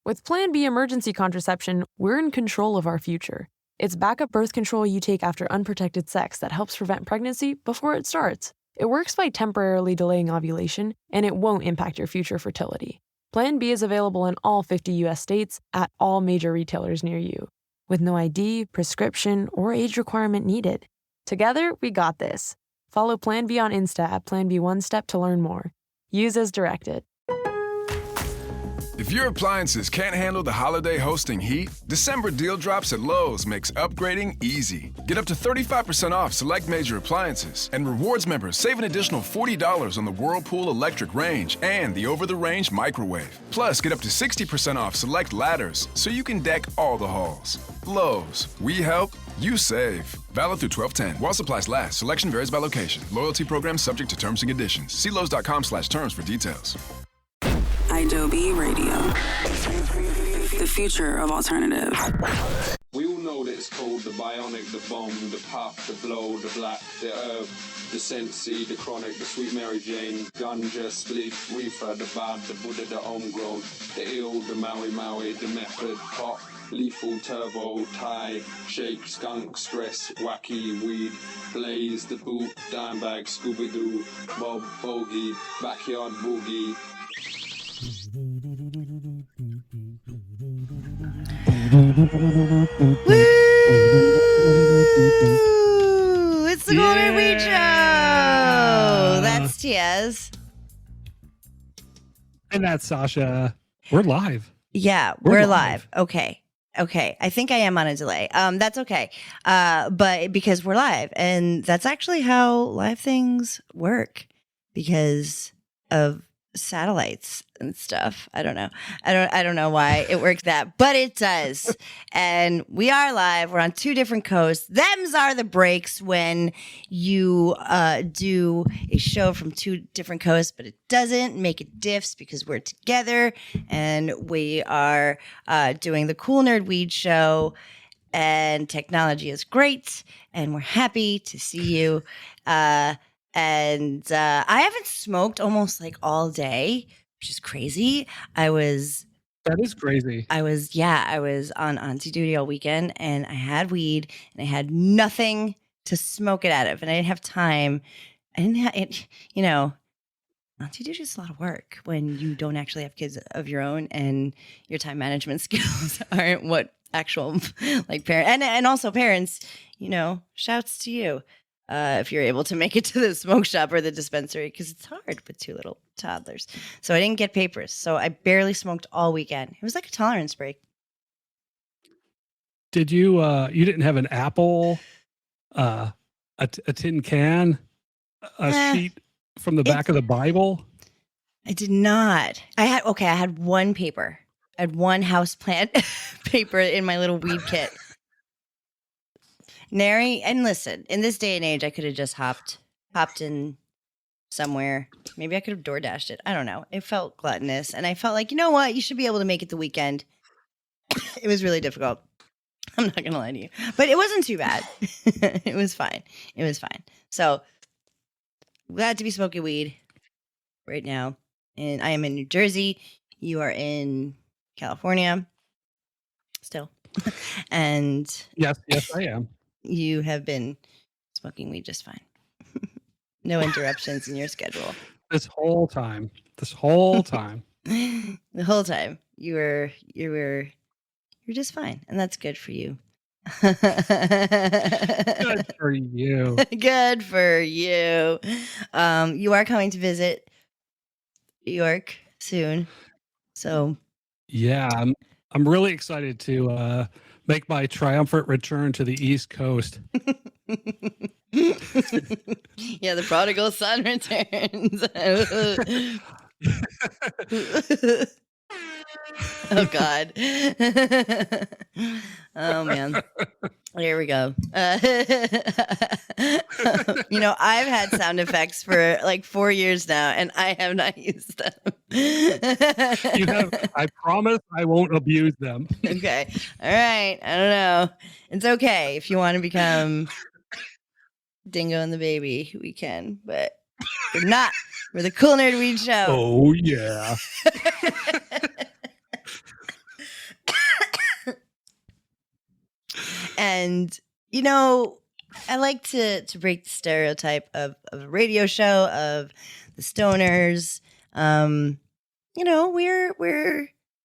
With Plan B emergency contraception, we're in control of our future. It's backup birth control you take after unprotected sex that helps prevent pregnancy before it starts. It works by temporarily delaying ovulation, and it won't impact your future fertility. Plan B is available in all 50 U.S. states at all major retailers near you, with no ID, prescription, or age requirement needed. Together, we got this. Follow Plan B on Insta at Plan B One Step to learn more. Use as directed. If your appliances can't handle the holiday hosting heat, December deal drops at Lowe's makes upgrading easy. Get up to 35% off select major appliances, and rewards members save an additional $40 on the Whirlpool electric range and the over-the-range microwave. Plus, get up to 60% off select ladders so you can deck all the halls. Lowe's, we help, you save. Valid through 12/10. While supplies last, selection varies by location. Loyalty program subject to terms and conditions. See Lowe's.com/terms for details. Adobe Radio. The future of alternative. We all know that it's called the bionic, the bomb, the puff, the blow, the black, the herb, the sensi, the chronic, the sweet Mary Jane, ganja, spliff, reefer, the bad, the Buddha, the homegrown, the ill, the Maui, the method, pop, lethal, turbo, Thai, shake, skunk, stress, wacky, weed, blaze, the boot, dime bag, Scooby-Doo, Bob, bogey, backyard boogie. Woo! It's the Golden Weed Show. That's Tiaz. And that's Sasha. We're live. Yeah, we're live. Okay. I think I am on a delay. That's okay. But because we're live, and that's actually how live things work because of satellites and stuff. I don't know. I don't know why it works that, but it does. And we are live. We're on two different coasts. Them's are the breaks when you do a show from two different coasts, but it doesn't make it diffs because we're together and we are doing the Cool Nerd Weed Show. And technology is great, and we're happy to see you. And I haven't smoked almost like all day, which is crazy. That is crazy. I was on Auntie duty all weekend, and I had weed, and I had nothing to smoke it out of, and I didn't have time. I didn't have it, Auntie duty is a lot of work when you don't actually have kids of your own, and your time management skills aren't what actual like parent and also parents. Shouts to you. If you're able to make it to the smoke shop or the dispensary, because it's hard with two little toddlers. So I didn't get papers. So I barely smoked all weekend. It was like a tolerance break. Did you, you didn't have an apple, a tin can, a sheet from the back of the Bible? I did not. I had one paper. I had one houseplant paper in my little weed kit. Nary, and listen, in this day and age, I could have just hopped in somewhere. Maybe I could have DoorDashed it. I don't know. It felt gluttonous, and I felt like, you know what? You should be able to make it the weekend. It was really difficult. I'm not going to lie to you. But it wasn't too bad. It was fine. So, glad to be smoking weed right now. And I am in New Jersey. You are in California still. And Yes, I am. You have been smoking weed just fine. No interruptions in your schedule. This whole time. The whole time. You're just fine. And that's good for you. Good for you. Good for you. You are coming to visit New York soon. So yeah, I'm really excited to make my triumphant return to the East Coast. Yeah, the prodigal son returns. Oh, God. Oh, man. Here we go. I've had sound effects for like 4 years now, and I have not used them. You have. I promise I won't abuse them. Okay. All right. I don't know. It's okay. If you want to become Dingo and the Baby, we can, but we're not. We're the Cool Nerd Weed Show. Oh, yeah. And, I like to break the stereotype of a radio show of the stoners.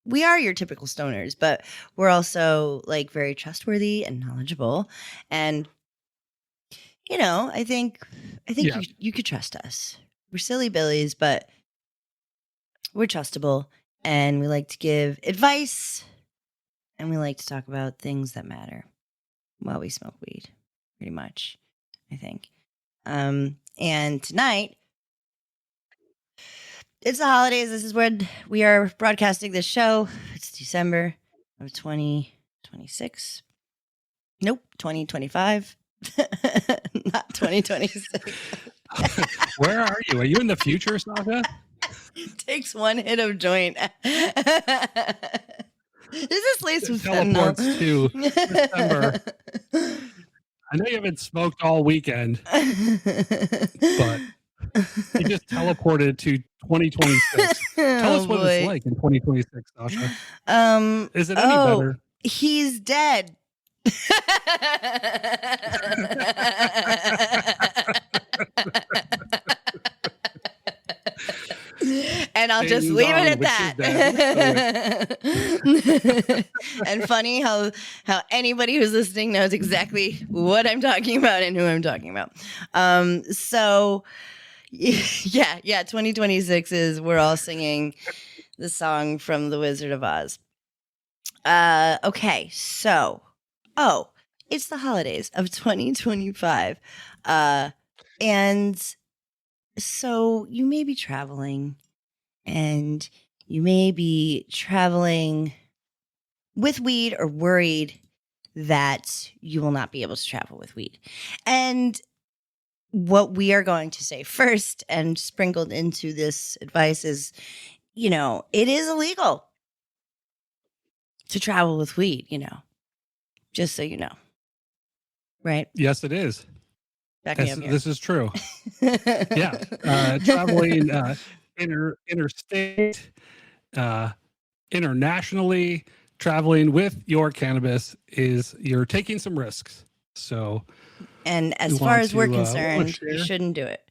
We are your typical stoners, but we're also like very trustworthy and knowledgeable. And I think Yeah. you could trust us. We're silly billies, but we're trustable, and we like to give advice, and we like to talk about things that matter while we smoke weed, pretty much, I think. And tonight, it's the holidays. This is when we are broadcasting this show. It's December of 2026. Nope, 2025. Not 2026. Where are you? Are you in the future, Sasha? Takes one hit of joint. This is laced with fentanyl. Teleports to December. I know you haven't smoked all weekend, but you just teleported to 2026. Tell us what it's like in 2026, Sasha. Is it any better? He's dead. And I'll just leave it at that. And funny how anybody who's listening knows exactly what I'm talking about and who I'm talking about. So yeah, 2026 is we're all singing the song from The Wizard of Oz. Okay, so it's the holidays of 2025. And so you may be traveling, and you may be traveling with weed or worried that you will not be able to travel with weed. And what we are going to say first and sprinkled into this advice is, it is illegal to travel with weed, just so you know. Right? Yes, it is. This is true. Yeah. Traveling interstate, internationally, traveling with your cannabis you're taking some risks. So, and as far as we're concerned, you shouldn't do it.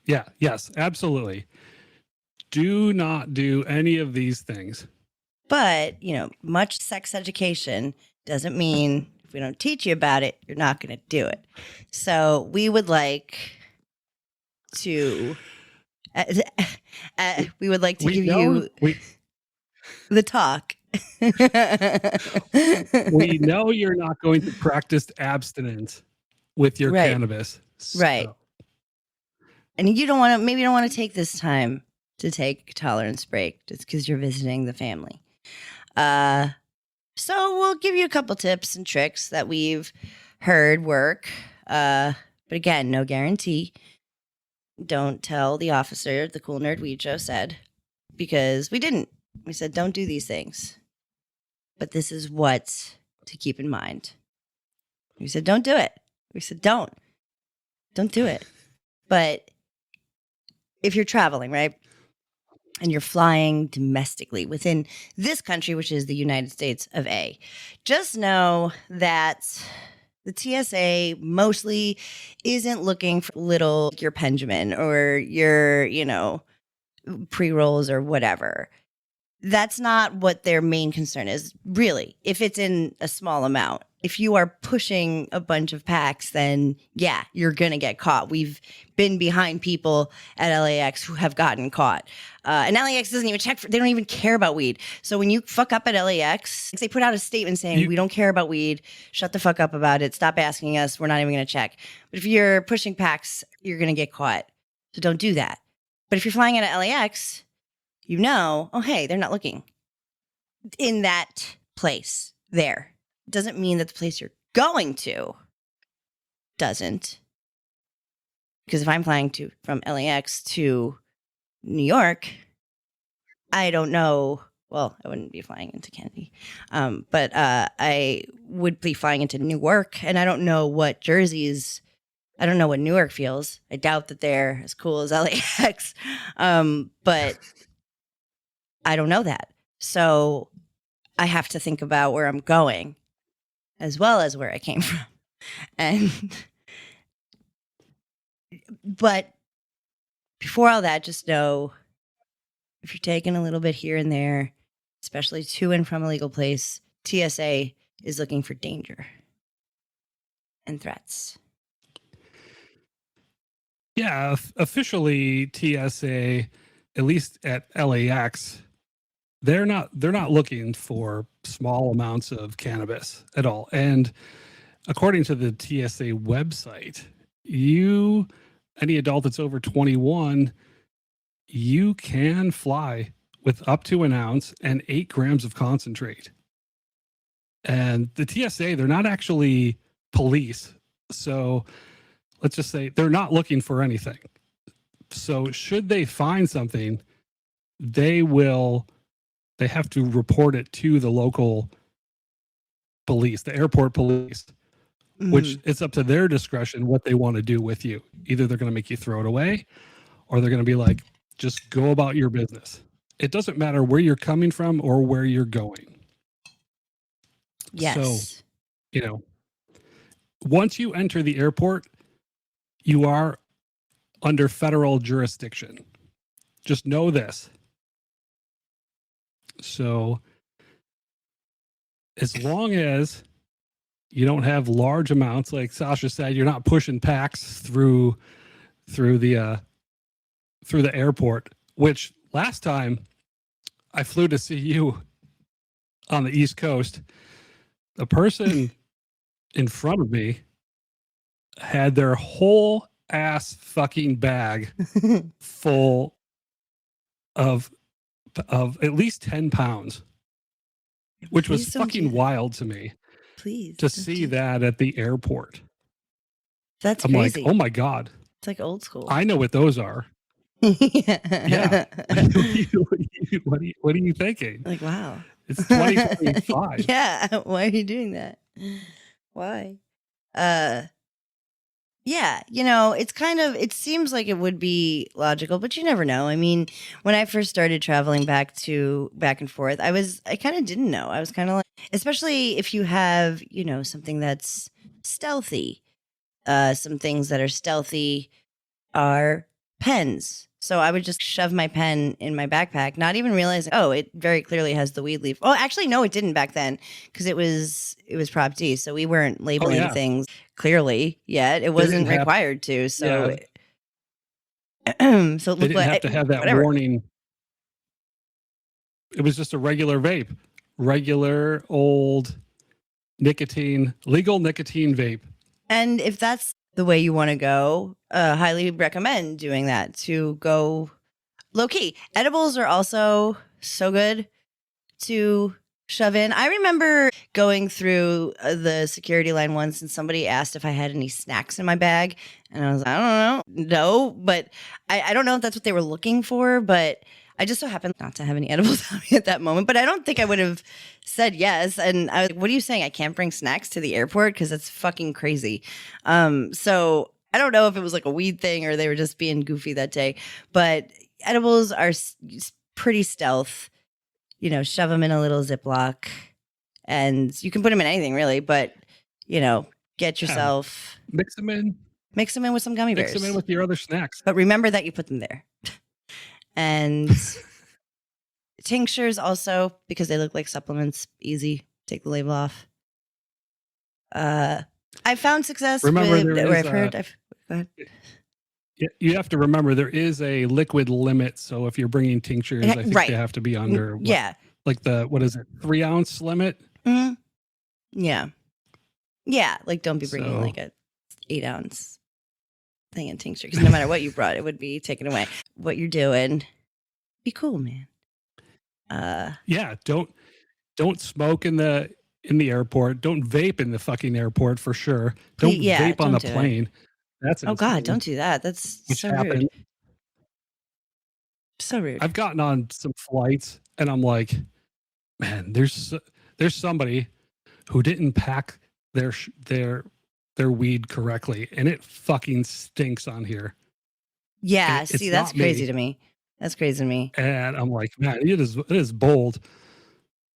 Yeah. Yes, absolutely. Do not do any of these things. But, much sex education doesn't mean if we don't teach you about it, you're not going to do it. So we would like to, give you the talk. We know you're not going to practice abstinence with your cannabis. So. Right. And maybe you don't want to take this time to take a tolerance break just because you're visiting the family. So we'll give you a couple tips and tricks that we've heard work. But again, no guarantee. Don't tell the officer the Cool Nerd Weed Show said, because we didn't. We said, don't do these things. But this is what to keep in mind. We said, don't do it. We said, don't do it. But if you're traveling, right? And you're flying domestically within this country, which is the United States of A, just know that the TSA mostly isn't looking for your Benjamin or your, pre-rolls or whatever. That's not what their main concern is, really. If it's in a small amount, if you are pushing a bunch of packs, then yeah, you're going to get caught. We've been behind people at LAX who have gotten caught. And LAX doesn't even they don't even care about weed. So when you fuck up at LAX, they put out a statement saying, we don't care about weed. Shut the fuck up about it. Stop asking us. We're not even going to check. But if you're pushing packs, you're going to get caught. So don't do that. But if you're flying out of LAX, oh, hey, they're not looking in that place there. Doesn't mean that the place you're going to doesn't. Because if I'm flying from LAX to New York, I don't know. Well, I wouldn't be flying into Kennedy. But I would be flying into Newark, and I don't know what I don't know what Newark feels. I doubt that they're as cool as LAX. But I don't know that. So I have to think about where I'm going. as well as where I came from. And but before all that, just know if you're taking a little bit here and there, especially to and from a legal place, TSA is looking for danger and threats. Yeah, officially TSA, at least at LAX, they're not looking for small amounts of cannabis at all. And according to the TSA website, any adult that's over 21, you can fly with up to an ounce and 8 grams of concentrate. And the TSA, they're not actually police. So let's just say they're not looking for anything. So should they find something, they have to report it to the local police, the airport police, which it's up to their discretion what they want to do with you. Either they're going to make you throw it away, or they're going to be like, just go about your business. It doesn't matter where you're coming from or where you're going. Yes. So, once you enter the airport, you are under federal jurisdiction. Just know this. So, as long as you don't have large amounts, like Sasha said, you're not pushing packs through the airport. Which last time I flew to see you on the East Coast, the person in front of me had their whole ass fucking bag full of at least 10 pounds, which was fucking wild to me. Please. To see that at the airport. That's I'm crazy. like, oh my God. It's like old school. I know what those are. Yeah. What are you thinking? Like, wow. It's 2025. Yeah. Why are you doing that? Why? Yeah, it seems like it would be logical, but you never know. I mean, when I first started traveling back and forth, I kind of didn't know. I was kind of like, especially if you have, something that's stealthy. Some things that are stealthy are pens. So I would just shove my pen in my backpack, not even realizing, oh, it very clearly has the weed leaf. Oh, actually, no, it didn't back then because it was Prop D. So we weren't labeling things clearly yet. It wasn't required to. So, so it they didn't have to have that warning. It was just a regular vape, regular old legal nicotine vape. And if that's the way you want to go, highly recommend doing that to go low key. Edibles are also so good to shove in. I remember going through the security line once and somebody asked if I had any snacks in my bag. And I was like, I don't know. No, but I don't know if that's what they were looking for, but I just so happened not to have any edibles on me at that moment. But I don't think I would have said yes. And I was like, what are you saying? I can't bring snacks to the airport? Because that's fucking crazy. So I don't know if it was like a weed thing or they were just being goofy that day. But edibles are pretty stealth. Shove them in a little Ziploc. And you can put them in anything, really. But, get yourself... Mix them in with some gummy bears. Mix them in with your other snacks. But remember that you put them there. And tinctures also, because they look like supplements, easy. Take the label off. I found success go ahead. You have to remember there is a liquid limit. So if you're bringing tinctures, I think they have to be under like the 3 ounce limit. Mm-hmm. Yeah. Like don't be bringing like a 8 ounce thing in tincture because no matter what you brought, it would be taken away. What you're doing, be cool, man. Don't smoke in the airport. Don't vape in the fucking airport for sure. Don't vape on the plane. That's insane. God, don't do that. That's so rude. So rude. I've gotten on some flights and I'm like, man, there's somebody who didn't pack their weed correctly and it fucking stinks on here. Yeah, see, that's crazy to me. That's crazy to me. And I'm like, man, it is bold.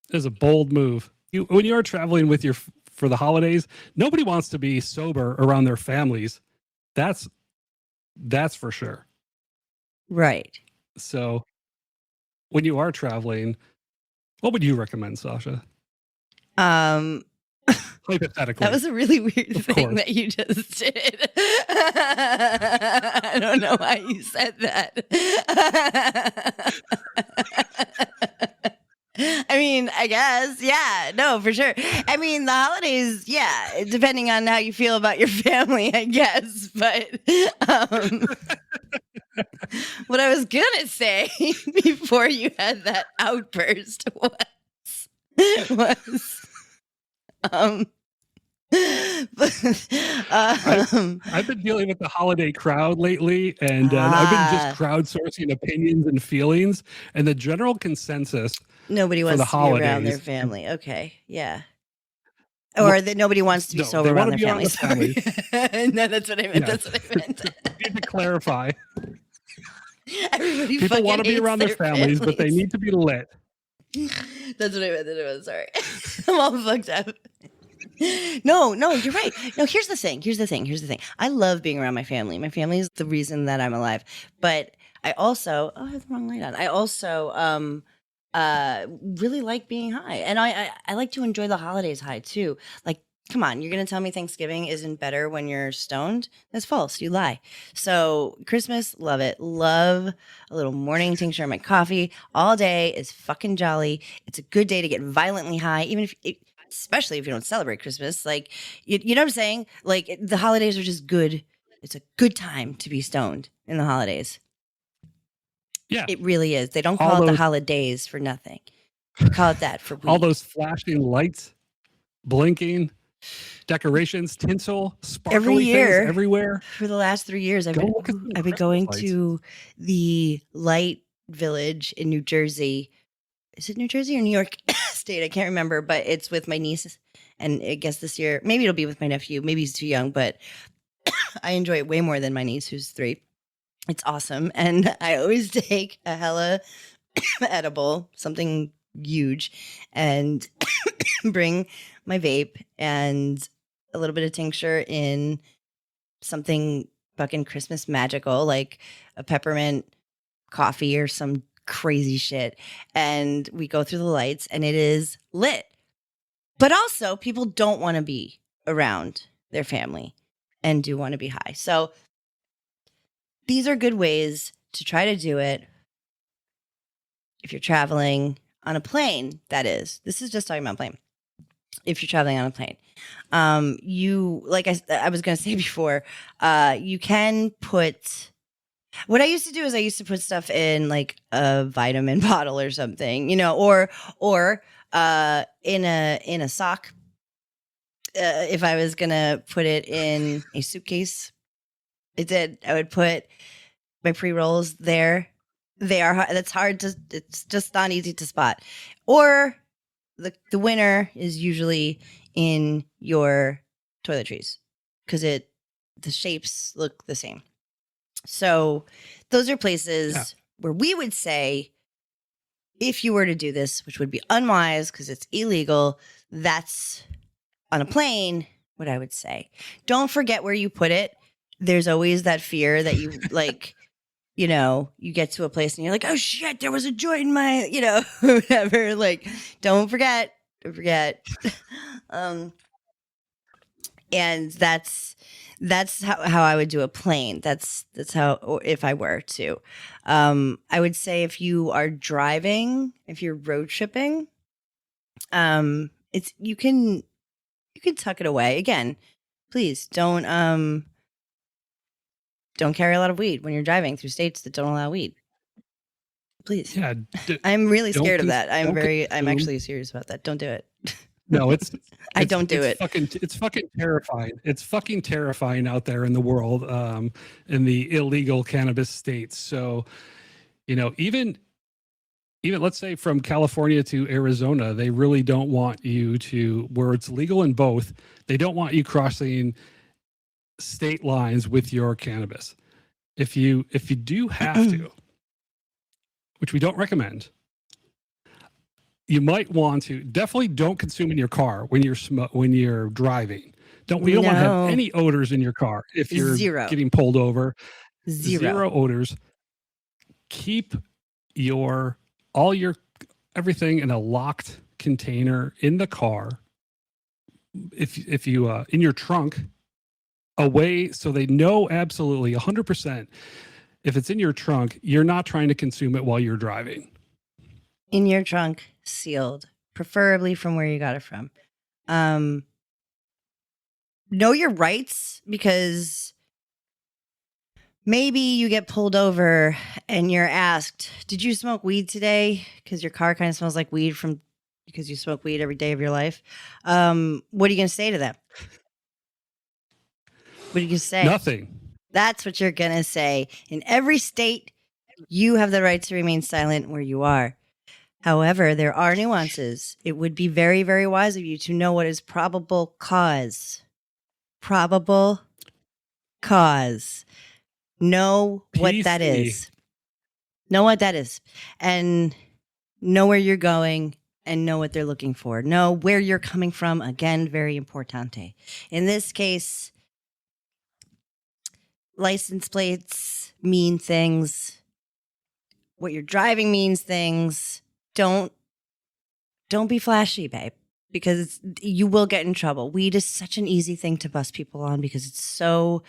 It is a bold move. When you are traveling with your for the holidays. Nobody wants to be sober around their families. That's for sure. Right. So when you are traveling, what would you recommend, Sasha? Hypothetically. That was a really weird Of thing course. that you just did. I don't know why you said that. I mean, I guess, yeah, no, for sure. I mean, the holidays, yeah, depending on how you feel about your family, I guess. But what I was gonna say before you had that outburst was I've been dealing with the holiday crowd lately, and I've been just crowdsourcing opinions and feelings, and the general consensus nobody for the wants to be around their holidays. family. Okay, yeah. Well, Or that nobody wants to be no, sober they around wanna their be around family. the Sorry. No, that's what I meant. Yeah. That's what I meant. Need to clarify. Everybody People want fucking to be hates around their families, but they need to be lit. That's what I meant. That it was. Sorry, I'm all fucked up. No, you're right. No, here's the thing. I love being around my family. My family is the reason that I'm alive. But I also, I have the wrong light on. I also really like being high, and I like to enjoy the holidays high too. Like, come on, you're gonna tell me Thanksgiving isn't better when you're stoned? That's false. You lie. So Christmas, love it. Love a little morning tincture in my coffee all day is fucking jolly. It's a good day to get violently high, even if. Especially if you don't celebrate Christmas. Like, you know what I'm saying? Like, the holidays are just good. It's a good time to be stoned in the holidays. Yeah. It really is. They don't call it the holidays for nothing. They call it that for weed. All those flashing lights, blinking, decorations, tinsel, sparkly things everywhere. For the last 3 years, I've been going to the Light Village in New Jersey. Is it New Jersey or New York State? I can't remember, but it's with my niece. And I guess this year, maybe it'll be with my nephew. Maybe he's too young, but I enjoy it way more than my niece, who's 3. It's awesome. And I always take a hella edible, something huge, and bring my vape and a little bit of tincture in something fucking Christmas magical, like a peppermint coffee or some crazy shit, and we go through the lights and it is lit. But also people don't want to be around their family and do want to be high. So these are good ways to try to do it if you're traveling on a plane. That is, this is just talking about plane. If you're traveling on a plane, you, like I was going to say before, you can put. What I used to do is I used to put stuff in like a vitamin bottle or something, you know, or in a sock. If I was gonna put it in a suitcase, I would put my pre-rolls there. That's hard to. It's just not easy to spot. Or the winner is usually in your toiletries because the shapes look the same. So those are places where we would say, if you were to do this, which would be unwise because it's illegal, that's on a plane, what I would say. Don't forget where you put it. There's always that fear that you like, you know, you get to a place and you're like, oh shit, there was a joint in my, you know, whatever. Like, don't forget. And that's how I would do a plane. That's how, or if I were to, I would say if you are driving, if you're road tripping, you can tuck it away. Again, please don't carry a lot of weed when you're driving through states that don't allow weed. Please. Yeah. I'm really scared of that. I'm actually serious about that. Don't do it. No, I don't do it. It's fucking terrifying. It's fucking terrifying out there in the world, in the illegal cannabis states. So, you know, even let's say from California to Arizona, they really don't want you to, where it's legal in both, they don't want you crossing state lines with your cannabis. If you do have to, which we don't recommend, you might want to definitely don't consume in your car when you're driving. You don't want to have any odors in your car if you're Zero. getting pulled over. Zero odors. Keep everything in a locked container in the car. If you in your trunk, away, so they know absolutely 100%. If it's in your trunk, you're not trying to consume it while you're driving. In your trunk, sealed, preferably from where you got it from. Know your rights, because maybe you get pulled over and you're asked, did you smoke weed today? Because your car kind of smells like weed because you smoke weed every day of your life. What are you going to say to them? What are you going to say? Nothing. That's what you're going to say. In every state, you have the right to remain silent where you are. However, there are nuances. It would be very, very wise of you to know what is probable cause. Probable cause. Know what that is. Know what that is. And know where you're going and know what they're looking for. Know where you're coming from. Again, very importante. In this case, license plates mean things. What you're driving means things. Don't be flashy, babe, because you will get in trouble. Weed is such an easy thing to bust people on because it's so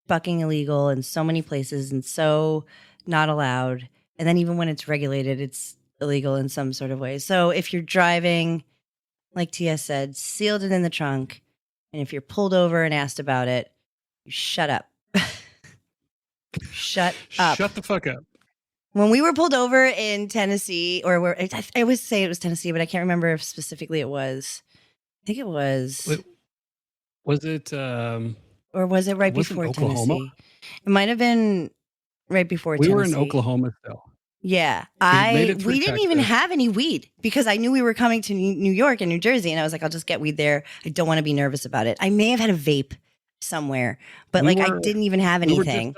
fucking illegal in so many places and so not allowed. And then even when it's regulated, it's illegal in some sort of way. So if you're driving, like Tia said, sealed it in the trunk, and if you're pulled over and asked about it, you shut up. Shut up. Shut the fuck up. When we were pulled over in Tennessee, I always say it was Tennessee, but I can't remember if specifically it was. I think it was. Was it? Or was it right before Oklahoma? Tennessee? It might have been right before Tennessee. We were in Oklahoma still. Yeah. We didn't even have any weed because I knew we were coming to New York and New Jersey, and I was like, I'll just get weed there. I don't want to be nervous about it. I may have had a vape somewhere, but I didn't even have anything.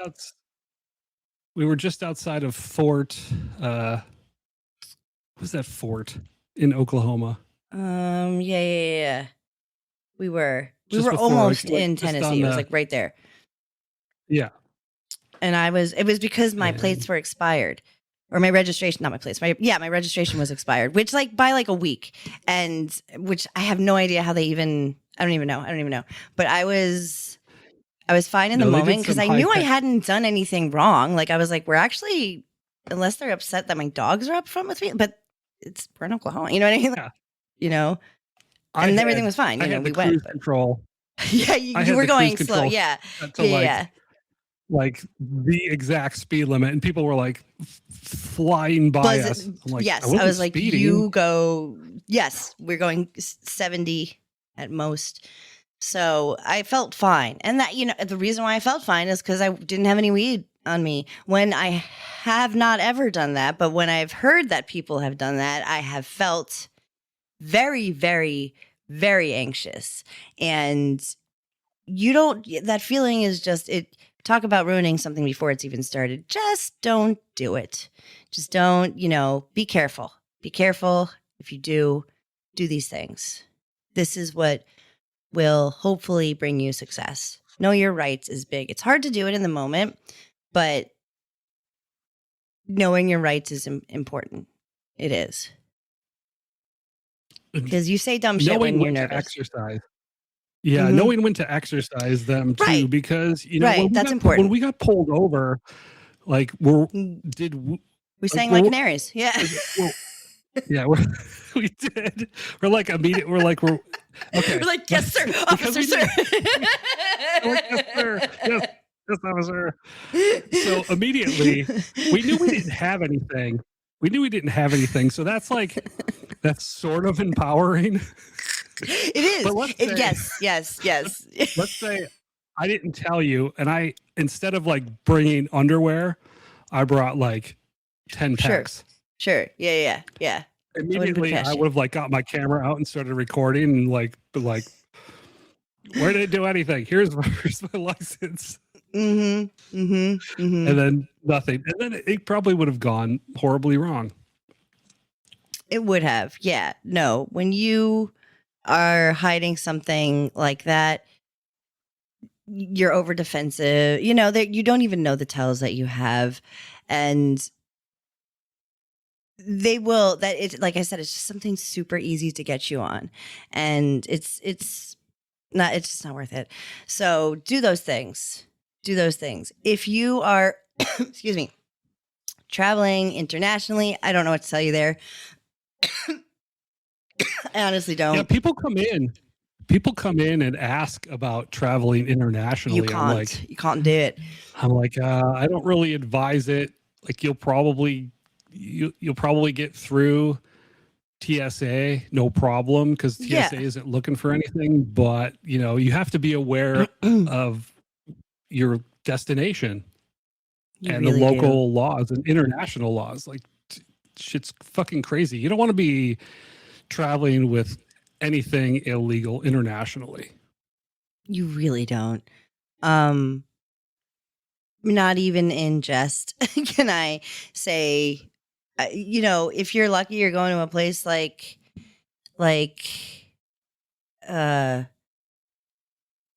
We were just outside of Fort. What was that fort in Oklahoma? Yeah. We were Just before, almost in Tennessee. It was like right there. Yeah. And it was because my plates were expired, or my registration, not my plates. My registration was expired, which by a week, and which I have no idea how they I don't even know. But I was fine in the moment because I knew I hadn't done anything wrong. Like I was like, we're actually, unless they're upset that my dogs are up front with me, but we're in Oklahoma. You know what I mean? Yeah. You know, and everything was fine. We went. Control. Yeah, you were going slow. Yeah. Like the exact speed limit, and people were like flying by us. I'm like, yes, I was like, speeding. You go. Yes, we're going 70 at most. So I felt fine, and that the reason why I felt fine is because I didn't have any weed on me. When I have not ever done that, but when I've heard that people have done that, I have felt very, very, very anxious, and that feeling is just it. Talk about ruining something before it's even started. Just don't do it. Just don't, be careful. Be careful if you do these things. This is what will hopefully bring you success. Know your rights is big. It's hard to do it in the moment, but knowing your rights is important. It is. Because you say dumb shit when you're nervous. Exercise. Yeah, knowing when to exercise them too, right. Because that's important. When we got pulled over, like we sang like canaries, yeah, yeah, we did. We're like immediate. We're like okay. We're like yes, sir, officer, sir. Yes, sir. Yes, officer. So immediately, we knew we didn't have anything. So that's sort of empowering. It is. Yes. Let's say I didn't tell you, and instead of bringing underwear, I brought 10 packs. Sure. Yeah. Immediately, I would have got my camera out and started recording, and where did it do anything? Here's my license. And then nothing, and then it probably would have gone horribly wrong. It would have. Yeah. No, when you are hiding something like that, you're over defensive. You know, that you don't even know the tells that you have. And they will, that it's like I said, it's just something super easy to get you on. And it's just not worth it. So do those things. Do those things. If you are, excuse me, traveling internationally, I don't know what to tell you there. I honestly don't. Yeah, people come in and ask about traveling internationally. You can't do it. I'm like, I don't really advise it. Like you'll probably get through TSA, no problem, because TSA isn't looking for anything. But you have to be aware of your destination and really the local laws and international laws. Like shit's fucking crazy. You don't want to be traveling with anything illegal internationally. You really don't. Not even in jest can I say, if you're lucky, you're going to a place like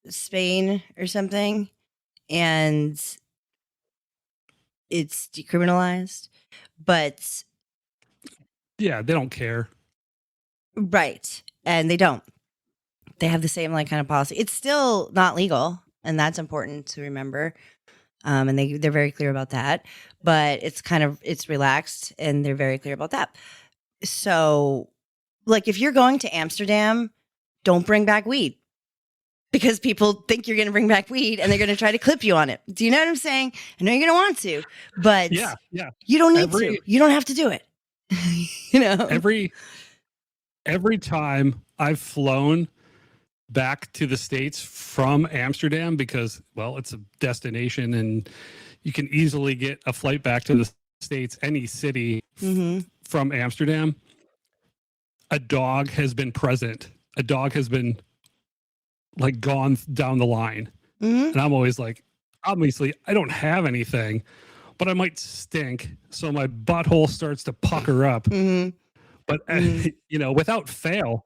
Spain or something, and it's decriminalized, but yeah, they don't care. Right. And they don't. They have the same kind of policy. It's still not legal, and that's important to remember. And they're very clear about that. But it's relaxed, and they're very clear about that. So, like, if you're going to Amsterdam, don't bring back weed, because people think you're going to bring back weed, and they're going to try to clip you on it. Do you know what I'm saying? I know you're going to want to, but yeah, you don't need to. You don't have to do it. Every time I've flown back to the States from Amsterdam, because, well, it's a destination and you can easily get a flight back to the States, any city from Amsterdam, a dog has been present. A dog has been gone down the line. And I'm always like, obviously I don't have anything, but I might stink. So my butthole starts to pucker up. But without fail,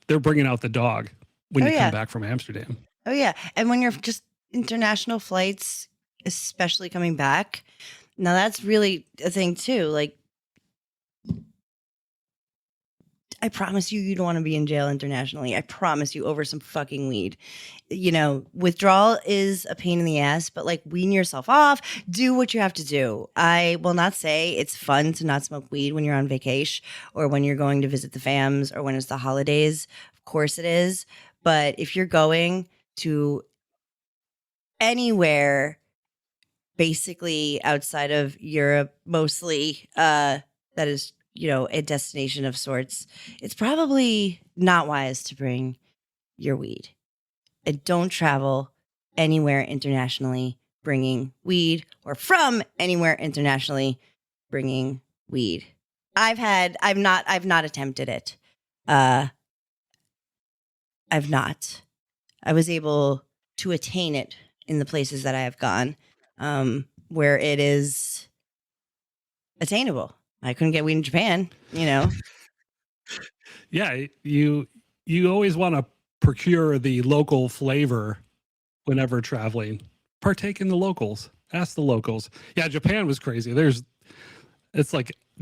they're bringing out the dog when you come back from Amsterdam. Oh yeah, and when you're just international flights, especially coming back, now that's really a thing too. Like, I promise you don't want to be in jail internationally. I promise you, over some fucking weed. Withdrawal is a pain in the ass, but wean yourself off. Do what you have to do. I will not say it's fun to not smoke weed when you're on vacation or when you're going to visit the fams or when it's the holidays. Of course it is. But if you're going to anywhere, basically outside of Europe, mostly, that is, a destination of sorts, it's probably not wise to bring your weed. And don't travel anywhere internationally bringing weed, or from anywhere internationally bringing weed. I've not attempted it. I've not. I was able to attain it in the places that I have gone, where it is attainable. I couldn't get weed in Japan, Yeah, you always want to procure the local flavor whenever traveling. Partake in the locals. Ask the locals. Yeah, Japan was crazy. It's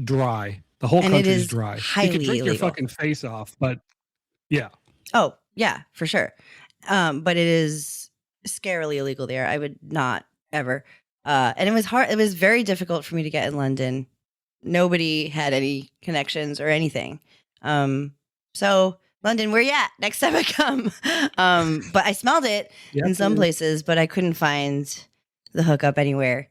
dry. The whole country is dry. You can drink illegal. Your fucking face off, but yeah. Oh, yeah, for sure. But it is scarily illegal there. I would not ever. And it was hard. It was very difficult for me to get in London. Nobody had any connections or anything. So London, where you at? Next time I come. But I smelled it in some places, but I couldn't find the hookup anywhere.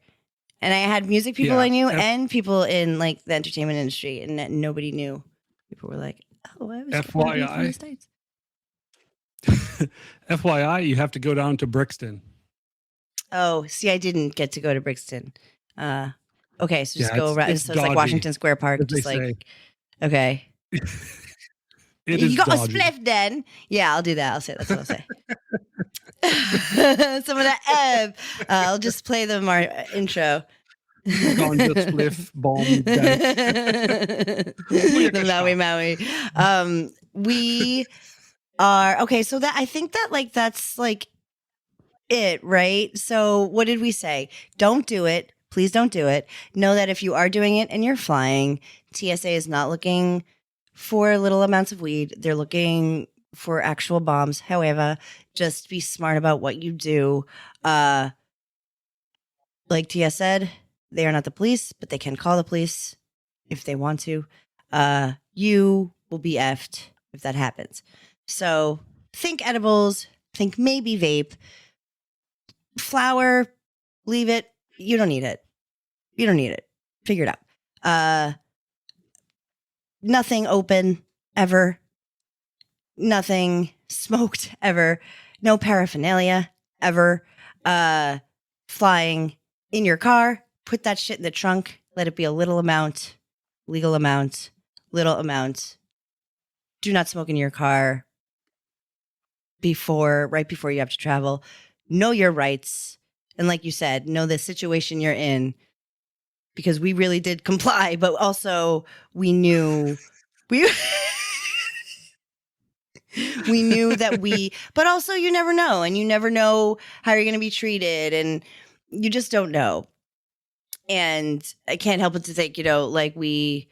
And I had music people I knew and people in the entertainment industry, and nobody knew. People were like, "Oh, I was FYI from the States." FYI, you have to go down to Brixton. Oh, see, I didn't get to go to Brixton. Okay, so just go around. So it's like Washington Square Park, just okay. You got dodgy. A spliff then? Yeah, I'll do that. I'll say that's what I'll say. Some of that I'll just play them our intro. Ganja spliff bomb day. The Maui. We are okay. So that I think that like that's like it, right? So what did we say? Don't do it. Please don't do it. Know that if you are doing it and you're flying, TSA is not looking for little amounts of weed. They're looking for actual bombs. However, just be smart about what you do. Like Tia said, they are not the police, but they can call the police if they want to. You will be effed if that happens. So think edibles, think maybe vape. Flower, leave it. You don't need it. You don't need it. Figure it out. Nothing open ever. Nothing smoked ever. No paraphernalia ever. Flying in your car, put that shit in the trunk. Let it be a little amount, legal amount, little amount. Do not smoke in your car right before you have to travel. Know your rights. And like you said, know the situation you're in, because we really did comply, but also we knew we knew that but also you never know, and you never know how you're going to be treated, and you just don't know. And I can't help but to think, like we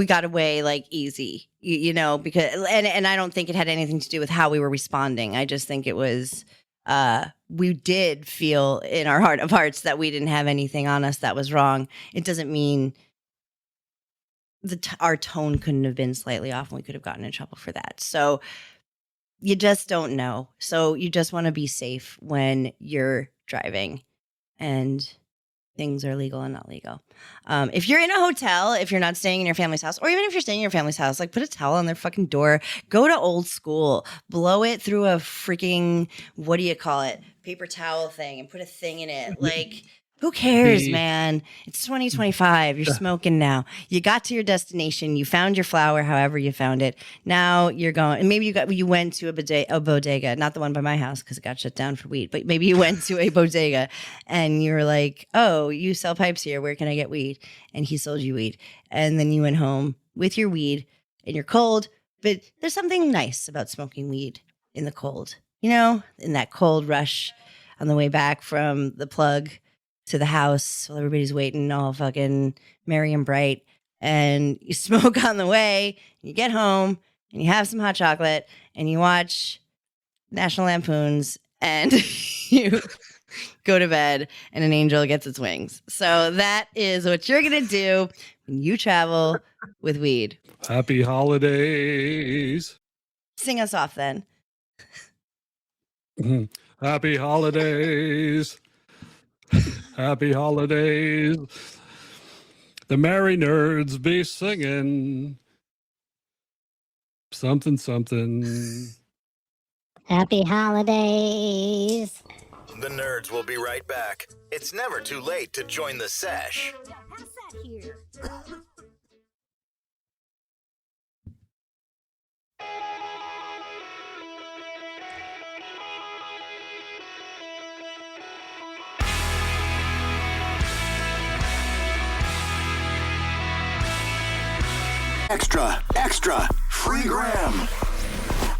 got away like easy, because, and I don't think it had anything to do with how we were responding. I just think it was, we did feel in our heart of hearts that we didn't have anything on us that was wrong. It doesn't mean our tone couldn't have been slightly off and we could have gotten in trouble for that. So you just don't know. So you just want to be safe when you're driving and things are legal and not legal. If you're in a hotel, if you're not staying in your family's house, or even if you're staying in your family's house, like put a towel on their fucking door, go to old school, blow it through a freaking, what do you call it? Paper towel thing and put a thing in it. Like, who cares, man? It's 2025. You're smoking now. You got to your destination. You found your flower, however you found it. Now you're going, and maybe you went to a bodega, not the one by my house because it got shut down for weed, but maybe you went to a bodega and you were like, oh, you sell pipes here. Where can I get weed? And he sold you weed. And then you went home with your weed and you're cold, but there's something nice about smoking weed in the cold, in that cold rush on the way back from the plug to the house while everybody's waiting all fucking merry and bright, and you smoke on the way, you get home and you have some hot chocolate and you watch National Lampoons and you go to bed and an angel gets its wings. So that is what you're going to do when you travel with weed. Happy holidays. Sing us off then. Happy holidays. Happy holidays. The merry nerds be singing something, something. Happy holidays. The nerds will be right back. It's never too late to join the sesh. Pass that here. Extra, extra, free gram.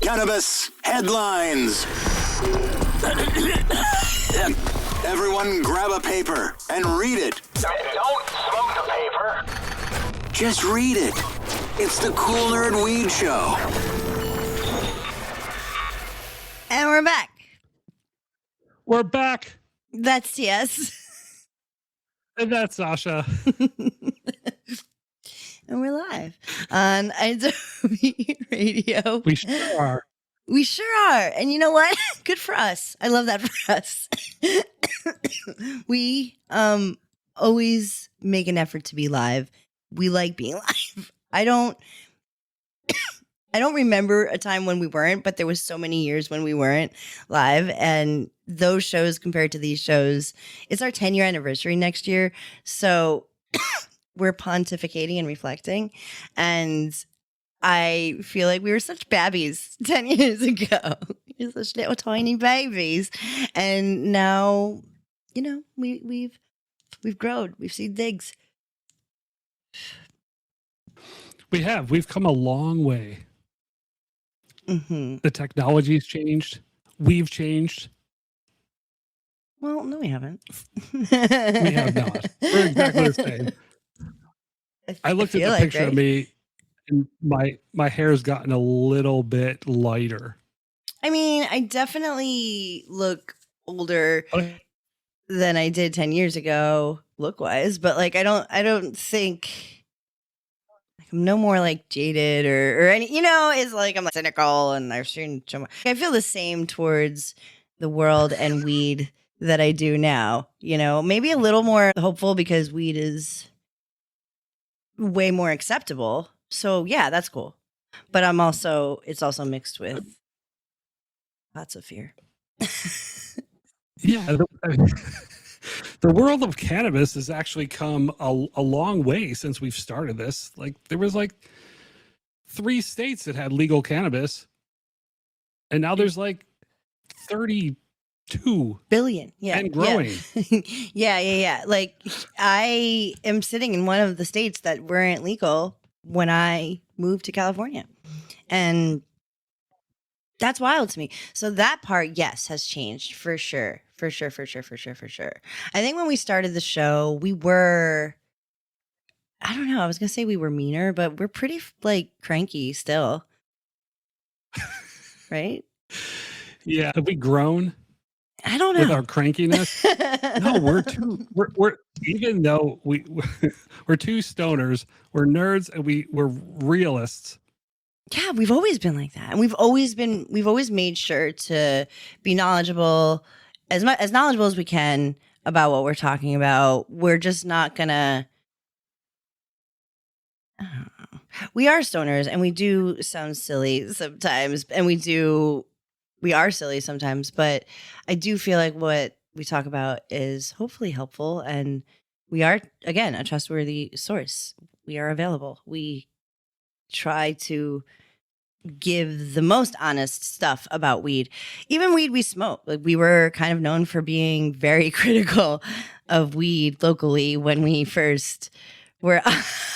Cannabis headlines. Everyone grab a paper and read it. Don't smoke the paper. Just read it. It's the Cool Nerd Weed Show. And we're back. We're back. That's yes. And that's Sasha. And we're live on Adobe Radio. We sure are. We sure are. And you know what? Good for us. I love that for us. We always make an effort to be live. We like being live. I don't remember a time when we weren't, but there was so many years when we weren't live. And those shows compared to these shows, it's our 10-year anniversary next year. So we're pontificating and reflecting. And I feel like we were such babbies 10 years ago. We were such little tiny babies. And now, we've We've grown. We've seen things. We've come a long way. Mm-hmm. The technology's changed. We've changed. Well, no, we haven't. We have not. We're exactly the same. I looked at the picture of me, and my hair's gotten a little bit lighter. I mean, I definitely look older than I did 10 years ago, look wise, but like I don't think like, I'm no more like jaded or any, it's like I'm like cynical and I've seen so much. I feel the same towards the world and weed that I do now, maybe a little more hopeful because weed is way more acceptable. So yeah, that's cool. But it's also mixed with lots of fear. Yeah. The world of cannabis has actually come a long way since we've started this. Like there was like 3 states that had legal cannabis, and now there's like 32 billion. Yeah. And growing. Yeah. Like I am sitting in one of the states that weren't legal when I moved to California. And that's wild to me. So that part, yes, has changed for sure. For sure. I think when we started the show, I don't know, I was going to say we were meaner, but we're pretty like cranky still. Right? Yeah. Have we grown? I don't know. With our crankiness? No, we're even though we're 2 stoners, we're nerds and we're realists. Yeah, we've always been like that. And we've always made sure to be knowledgeable, as knowledgeable as we can about what we're talking about. We're just not gonna, I don't know. We are stoners and we do sound silly sometimes, and we are silly sometimes, but I do feel like what we talk about is hopefully helpful, and we are, again, a trustworthy source. We are available. We try to give the most honest stuff about weed. Even weed we smoke. Like we were kind of known for being very critical of weed locally when we first were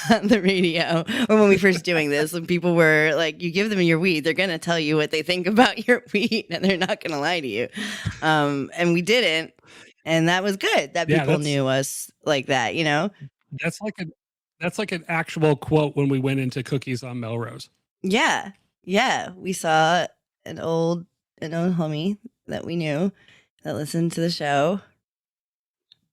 on the radio, or when we first doing this, and people were like, you give them your weed, they're gonna tell you what they think about your weed, and they're not gonna lie to you. And we didn't, and that was good that people knew us like that. That's like an actual quote when we went into Cookies on Melrose. Yeah. We saw an old homie that we knew that listened to the show.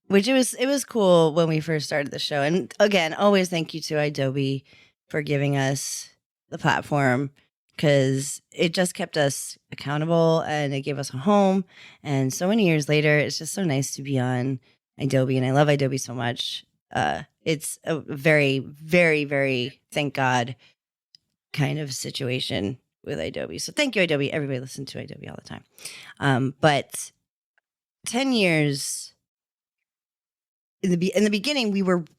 Which it was cool when we first started the show. And again, always thank you to Adobe for giving us the platform, because it just kept us accountable and it gave us a home. And so many years later, it's just so nice to be on Adobe, and I love Adobe so much. It's a very, very, very, thank God, kind of situation with Adobe. So thank you, Adobe. Everybody listen to Adobe all the time. But 10 years... In the beginning,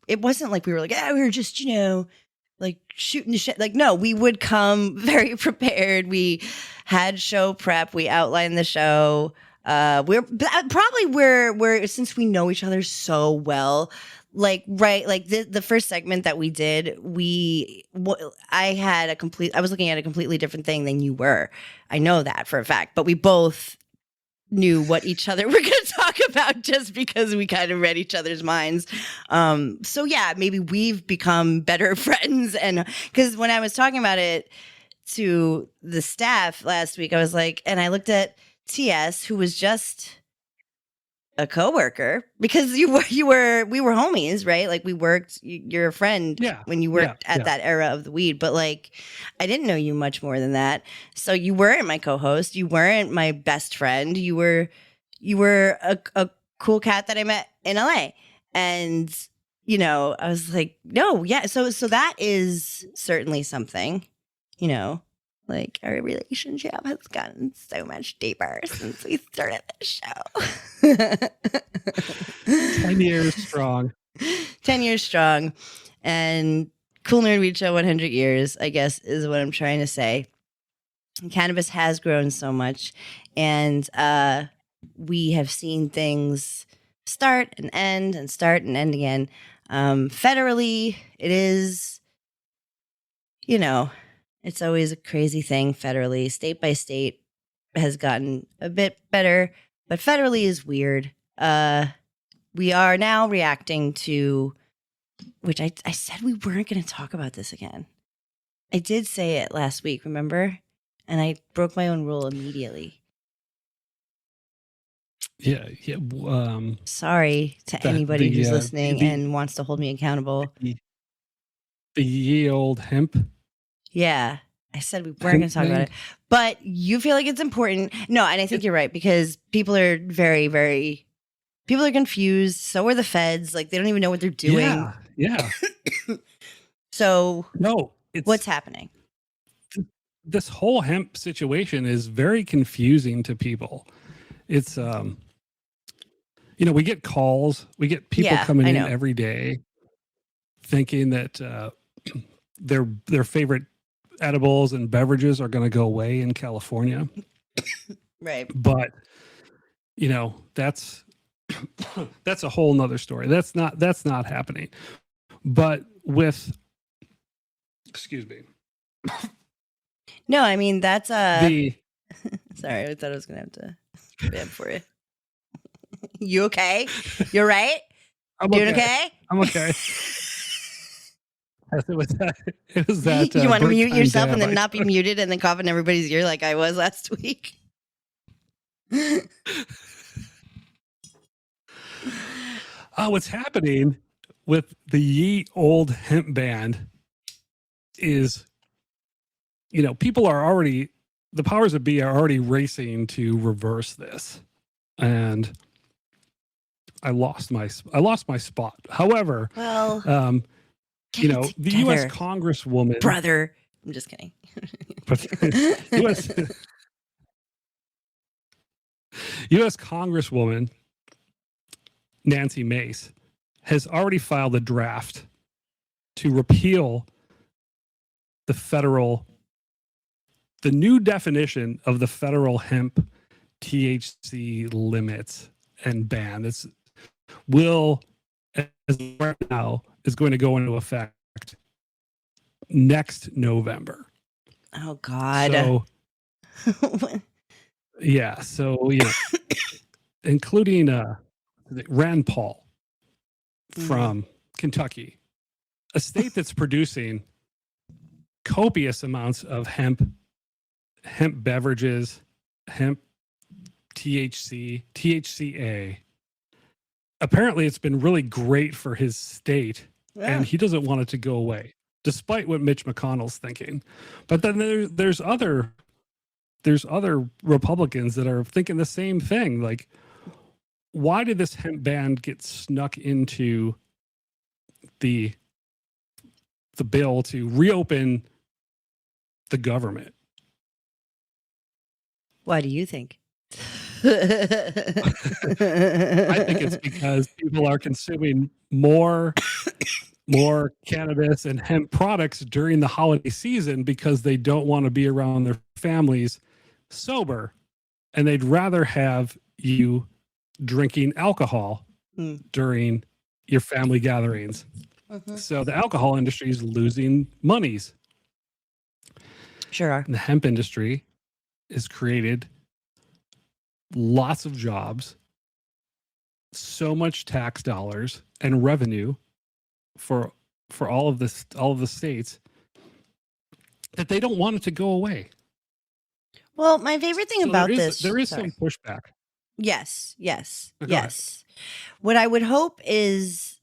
it wasn't like we were like, we were just, like shooting the shit. Like, no, we would come very prepared. We had show prep. We outlined the show. We're since we know each other so well, like, right. Like the first segment that we did, I was looking at a completely different thing than you were. I know that for a fact, but we both knew what each other were going to talk about just because we kind of read each other's minds. So yeah, maybe we've become better friends. And because when I was talking about it to the staff last week, I was like, and I looked at TS, who was just a coworker, because we were homies, right? Like we worked, you're a friend when you worked at that era of the weed, but like I didn't know you much more than that. So you weren't my co-host, you weren't my best friend, you were a cool cat that I met in LA. And I was like, no, yeah. So that is certainly something, like our relationship has gotten so much deeper since we started the show. 10 years strong. 10 years strong. And Cool Nerd Weed Show 100 years, I guess, is what I'm trying to say. Cannabis has grown so much. And we have seen things start and end and start and end again. Federally, it is, it's always a crazy thing federally. State by state has gotten a bit better, but federally is weird. We are now reacting to, which I said we weren't going to talk about this again. I did say it last week, remember? And I broke my own rule immediately. Yeah. Sorry to anybody who's listening and wants to hold me accountable. The ye old hemp. Yeah. I said we weren't going to talk about it, but you feel like it's important. No, and I think you're right, because people are people are confused. So are the feds. Like, they don't even know what they're doing. Yeah. So no, what's happening? This whole hemp situation is very confusing to people. It's, we get calls, we get people coming in every day thinking that their favorite edibles and beverages are going to go away in California. Right. But, that's a whole nother story. That's not happening. But excuse me. No, I mean, that's sorry, I thought I was gonna have to bam for you. You okay? You're right. I'm doing okay. I'm okay. It was that. You want to mute yourself and then not be muted and then cough in everybody's ear like I was last week. What's happening with the ye old hemp ban is, people are already, the powers that be are already racing to reverse this, and I lost my spot. However, well, the U.S. Congresswoman, brother, I'm just kidding. U.S. Congresswoman Nancy Mace has already filed a draft to repeal the new definition of the federal hemp THC limits and ban. This will, as right now, is going to go into effect next November. Oh God. So, yeah. So, including Rand Paul from Kentucky, a state that's producing copious amounts of hemp beverages, hemp THC, THCA. Apparently, it's been really great for his state, and he doesn't want it to go away, despite what Mitch McConnell's thinking. But then there's other Republicans that are thinking the same thing. Like, why did this hemp ban get snuck into the bill to reopen the government? Why do you think? I think it's because people are consuming more cannabis and hemp products during the holiday season because they don't want to be around their families sober, and they'd rather have you drinking alcohol during your family gatherings. So the alcohol industry is losing monies. Sure are. The hemp industry has created lots of jobs, so much tax dollars and revenue for all of the states, that they don't want it to go away. Well, my favorite thing about there is some pushback. Yes. What I would hope is,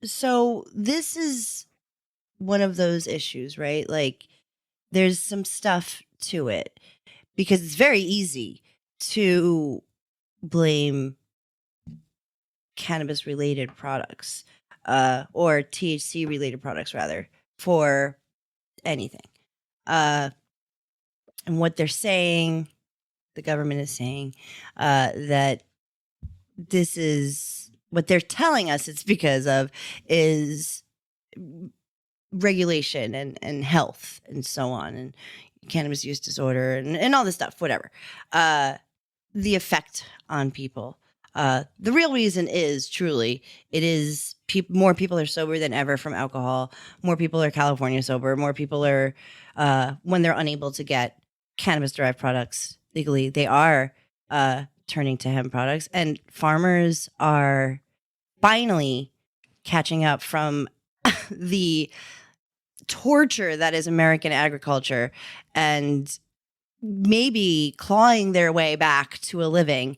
so this is one of those issues, right? Like, there's some stuff to it, because it's very easy to blame cannabis related products, or THC related products rather, for anything. And what they're saying, the government is saying, that this is what they're telling us it's because of is regulation and health and so on, and cannabis use disorder and all this stuff, whatever. The effect on people. The real reason is truly it is more people are sober than ever from alcohol. More people are California sober. More people are when they're unable to get cannabis derived products legally, they are turning to hemp products, and farmers are finally catching up from the torture that is American agriculture and maybe clawing their way back to a living.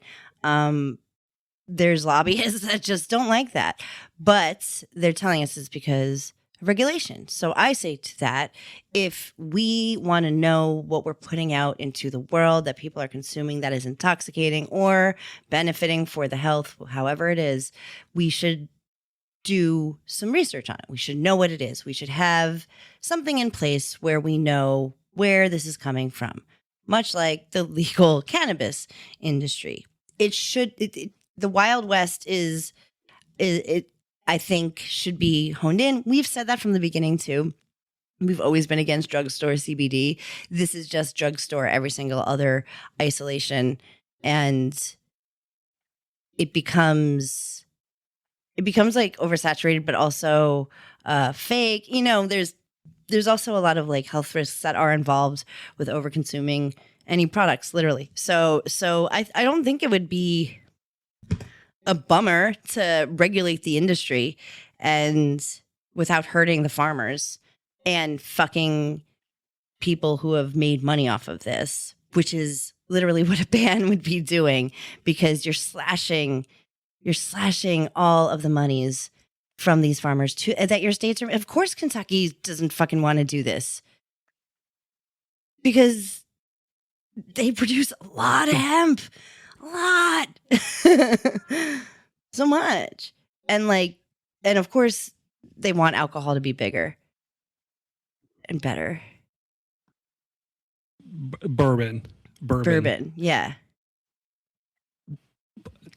There's lobbyists that just don't like that, but they're telling us it's because of regulation. So I say to that, if we want to know what we're putting out into the world that people are consuming that is intoxicating or benefiting for the health, however it is, we should do some research on it. We should know what it is. We should have something in place where we know where this is coming from, much like the legal cannabis industry. The Wild West is I think should be honed in. We've said that from the beginning too. We've always been against drugstore CBD. This is just drugstore, every single other isolation, and it becomes like oversaturated, but also fake. There's also a lot of like health risks that are involved with overconsuming any products, literally. So I don't think it would be a bummer to regulate the industry and without hurting the farmers and fucking people who have made money off of this, which is literally what a ban would be doing, because you're slashing all of the monies from these farmers to that your states are. Of course, Kentucky doesn't fucking want to do this because they produce a lot of hemp, a lot, so much, and of course they want alcohol to be bigger and better. Bourbon, yeah.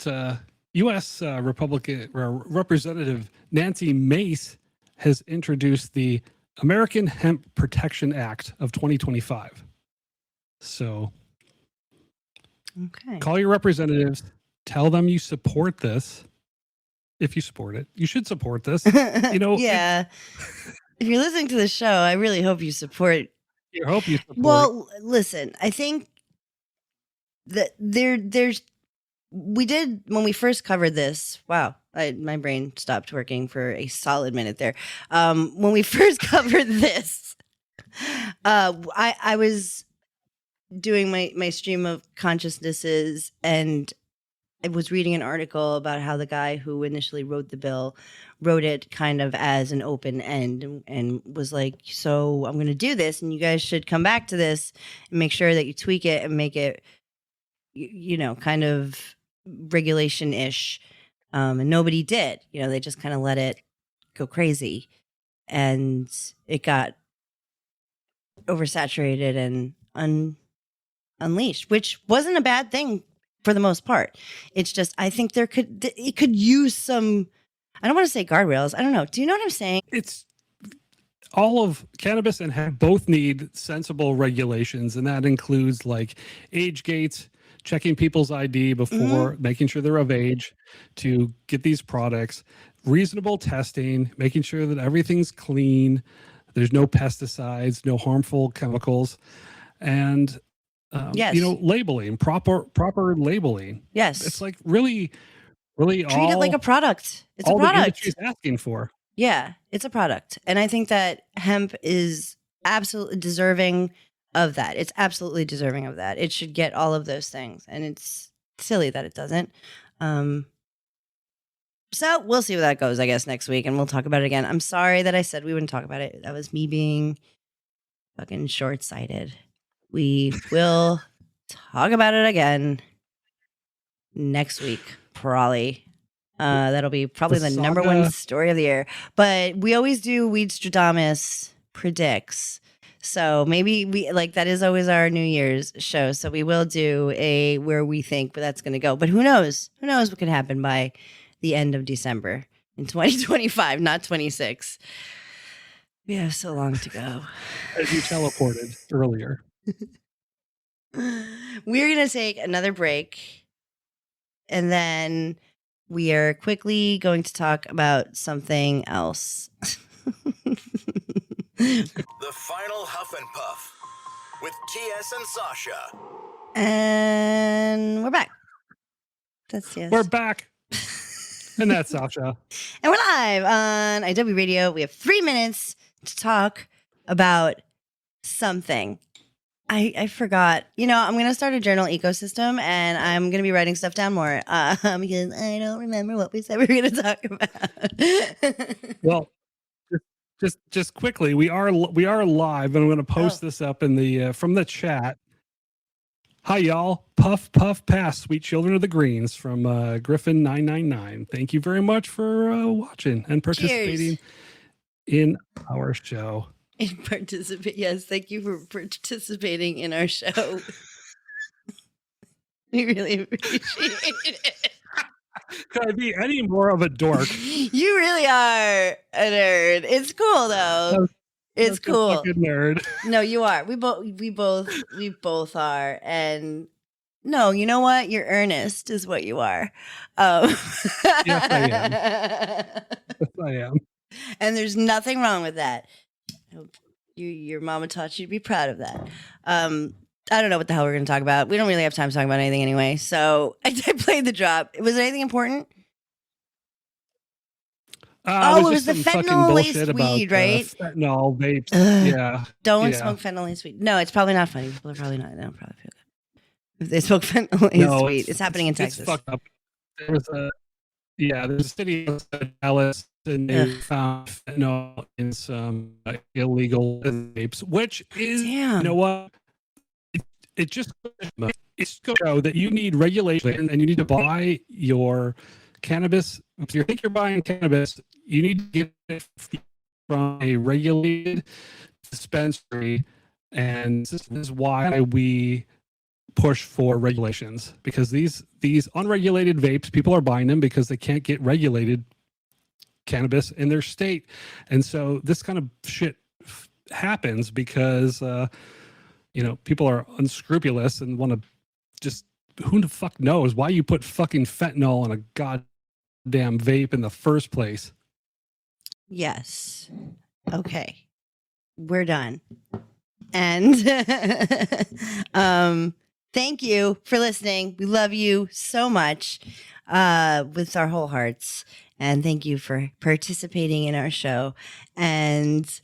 But U.S. Republican Representative Nancy Mace has introduced the American Hemp Protection Act of 2025. So, okay, call your representatives, tell them you support this. If you support it, you should support this. Yeah. If you're listening to the show, I really hope you support. Well, listen, I think that we did when we first covered this. Wow, my brain stopped working for a solid minute there. When we first covered this, I was doing my stream of consciousnesses, and I was reading an article about how the guy who initially wrote the bill wrote it kind of as an open end and was like, so I'm going to do this and you guys should come back to this and make sure that you tweak it and make it, kind of regulation-ish. And nobody did. They just kind of let it go crazy. And it got oversaturated and unleashed, which wasn't a bad thing for the most part. It's just, I think it could use some, I don't want to say guardrails. I don't know. Do you know what I'm saying? It's all of cannabis and hemp both need sensible regulations, and that includes like age gates, checking people's ID before making sure they're of age to get these products, reasonable testing, making sure that everything's clean, there's no pesticides, no harmful chemicals, and yes, labeling, proper labeling. Yes, it's like really treat it like a product. It's all a product. The industry's asking for. Yeah, it's a product, and I think that hemp is absolutely deserving of that. It's absolutely deserving of that. It should get all of those things, and it's silly that it doesn't. So we'll see where that goes, I guess, next week, and we'll talk about it again. I'm sorry that I said we wouldn't talk about it. That was me being fucking short-sighted. We will talk about it again next week, probably. That'll be probably the number one story of the year. But we always do Weedstradamus predicts. So maybe that is always our New Year's show. So we will do a where we think that's going to go. But who knows? Who knows what could happen by the end of December in 2025, not 26. We have so long to go. As you teleported earlier. We're going to take another break. and then we are quickly going to talk about something else. The final Huff and Puff with TS and Sasha. And we're back. That's TS. We're back. And that's Sasha. And we're live on IW Radio. We have 3 minutes to talk about something. I forgot. You know, I'm going to start a journal ecosystem, and I'm going to be writing stuff down more because I don't remember what we said we were going to talk about. Well, just quickly, we are live, and I'm going to post this up in the from the chat. Hi, y'all. Puff, puff, pass, sweet children of the greens from Griffin999. Thank you very much for watching and participating in our show. Yes, thank you for participating in our show. We really appreciate it. Could I be any more of a dork? You really are a nerd. It's cool though. It's cool. A fucking nerd. No, you are. We both are. And no, you know what? You're earnest is what you are. Yes, I am. Yes, I am. And there's nothing wrong with that. Your mama taught you to be proud of that. I don't know what the hell we're going to talk about. We don't really have time to talk about anything anyway. So I played the drop. Was there anything important? It was the fentanyl-laced weed, right? Fentanyl vapes. Yeah. Don't smoke fentanyl-laced weed. No, it's probably not funny. People are probably not. They don't probably feel good if they smoke fentanyl-laced weed. It's happening in Texas. It's fucked up. There's a city outside Dallas, and they found fentanyl in some illegal vapes, which is, you know what? It just it's to show that you need regulation, and you need to buy your cannabis. If you think you're buying cannabis, you need to get it from a regulated dispensary, and this is why we push for regulations, because these unregulated vapes, people are buying them because they can't get regulated cannabis in their state. And so this kind of shit happens because people are unscrupulous and want to just, who the fuck knows why you put fucking fentanyl in a goddamn vape in the first place. Yes. Okay. We're done. And thank you for listening. We love you so much with our whole hearts. And thank you for participating in our show. And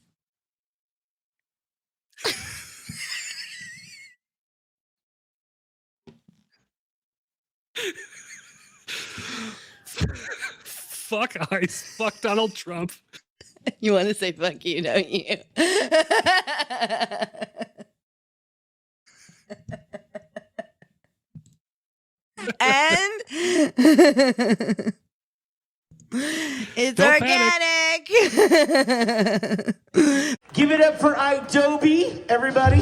Fuck ICE. Fuck Donald Trump. You want to say fuck you, don't you? And it's Don't organic. Give it up for Adobe, everybody.